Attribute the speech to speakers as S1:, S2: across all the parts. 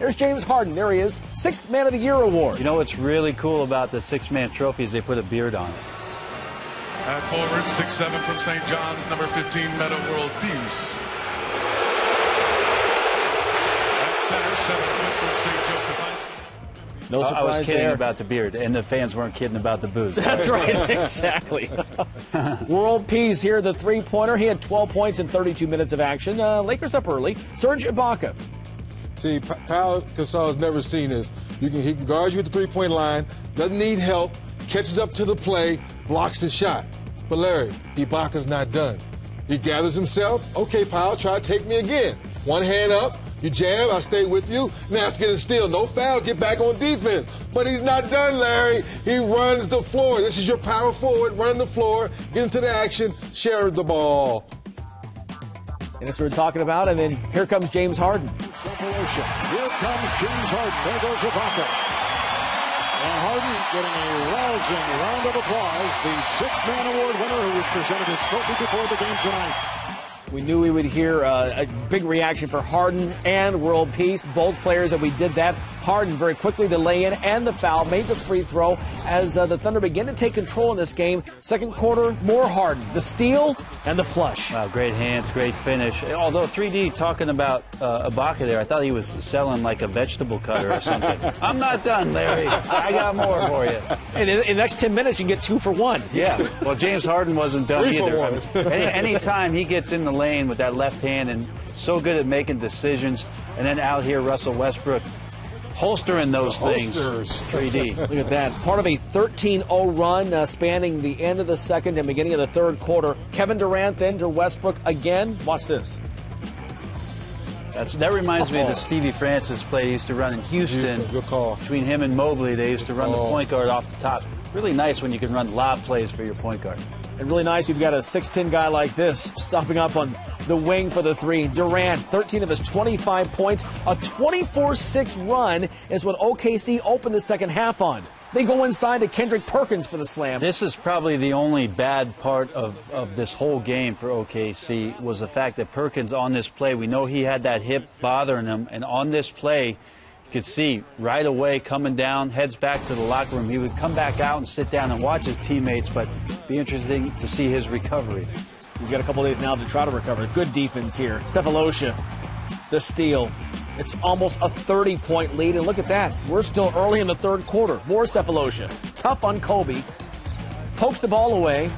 S1: There's James Harden. There he is, 6th Man of the Year award.
S2: You know what's really cool about the 6-man trophies? They put a beard on it.
S3: At forward, 6'7" from St. John's, number 15, Meta World Peace. At center, 7 foot from St. Joseph High School.
S1: No surprise
S2: I was kidding
S1: there.
S2: about the beard, and the fans weren't kidding about the booze.
S1: That's right, exactly. World Peace here, the three-pointer. He had 12 points in 32 minutes of action. Lakers up early. Serge Ibaka.
S4: See, Pau Gasol's never seen this. He can guard you at the three-point line, doesn't need help, catches up to the play, blocks the shot. But Larry, Ibaka's not done. He gathers himself. Okay, Pau, try to take me again. One hand up, you jab, I stay with you. Now let's get a steal. No foul, get back on defense. But he's not done, Larry. He runs the floor. This is your power forward, running the floor, get into the action, share the ball.
S1: And that's what we're talking about. And then here comes James Harden.
S5: Here comes James Harden. There goes Ibaka. And Harden getting a rousing round of applause. The 6-man award winner who was presented his trophy before the game tonight.
S1: We knew we would hear a big reaction for Harden and World Peace. Both players that we did that. Harden very quickly the lay-in and the foul, made the free throw as the Thunder begin to take control in this game. Second quarter, more Harden. The steal and the flush.
S2: Wow, great hands, great finish. Although 3D talking about Ibaka there, I thought he was selling like a vegetable cutter or something. I'm not done, Larry. I got more for you.
S1: And in the next 10 minutes, you can get 2 for 1.
S2: Yeah. Well, James Harden wasn't done
S4: 3 for
S2: either.
S4: 1.
S2: Anytime he gets in the lane with that left hand and so good at making decisions, and then out here, Russell Westbrook holstering those things. 3D.
S1: Look at that. Part of a 13-0 run spanning the end of the second and beginning of the third quarter. Kevin Durant then to Westbrook again. Watch this.
S2: That reminds me of the Stevie Francis play he used to run in Houston.
S4: Good call.
S2: Between him and Mobley, they used to run the point guard off the top. Really nice when you can run lob plays for your point guard.
S1: And really nice, you've got a 6'10 guy like this stopping up on the wing for the three. Durant, 13 of his 25 points. A 24-6 run is what OKC opened the second half on. They go inside to Kendrick Perkins for the slam.
S2: This is probably the only bad part of this whole game for OKC was the fact that Perkins on this play, we know he had that hip bothering him, and on this play, you could see right away coming down, heads back to the locker room. He would come back out and sit down and watch his teammates, but be interesting to see his recovery.
S1: He's got a couple days now to try to recover. Good defense here. Cephalosha, the steal. It's almost a 30-point lead, and look at that. We're still early in the third quarter. More Cephalosha. Tough on Kobe. Pokes the ball away.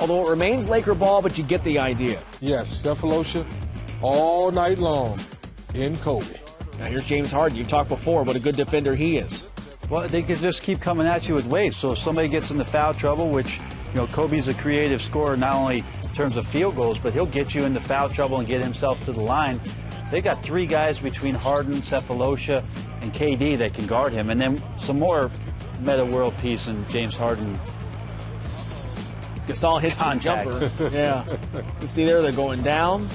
S1: Although it remains Laker ball, but you get the idea.
S4: Yes, Cephalosha all night long in Kobe.
S1: Now here's James Harden. You talked before what a good defender he is.
S2: Well, they could just keep coming at you with waves. So if somebody gets into foul trouble, which, you know, Kobe's a creative scorer not only in terms of field goals, but he'll get you into foul trouble and get himself to the line. They got 3 guys between Harden, Cephalosha, and KD that can guard him. And then some more Meta World Peace and James Harden.
S1: Gasol hits the jumper. Yeah. You see there, they're going down.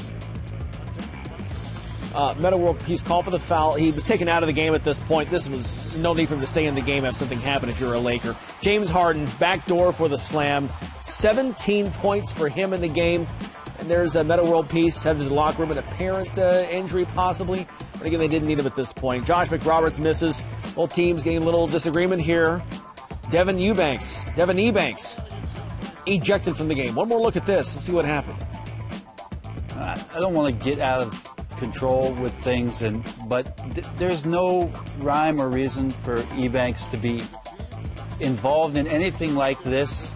S1: Meta World Peace called for the foul. He was taken out of the game at this point. This was no need for him to stay in the game if something happened if you're a Laker. James Harden, backdoor for the slam. 17 points for him in the game. And there's a Meta World Peace headed to the locker room, an apparent injury possibly. But again, they didn't need him at this point. Josh McRoberts misses. Both teams getting a little disagreement here. Devin Eubanks ejected from the game. One more look at this. Let's see what happened.
S2: I don't want to get out of control with things, but there's no rhyme or reason for Eubanks to be involved in anything like this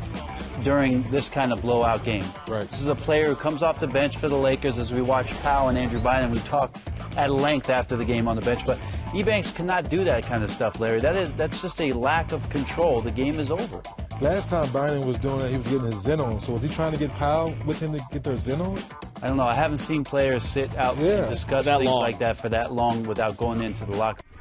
S2: during this kind of blowout game.
S4: Right.
S2: This is a player who comes off the bench for the Lakers. As we watch Powell and Andrew Bynum, we talk at length after the game on the bench, but Eubanks cannot do that kind of stuff, Larry. That's just a lack of control. The game is over.
S4: Last time Bynum was doing that, he was getting his zen on. So was he trying to get Powell with him to get their zen on?
S2: I don't know. I haven't seen players sit out and discuss things like that for that long without going into the locker room.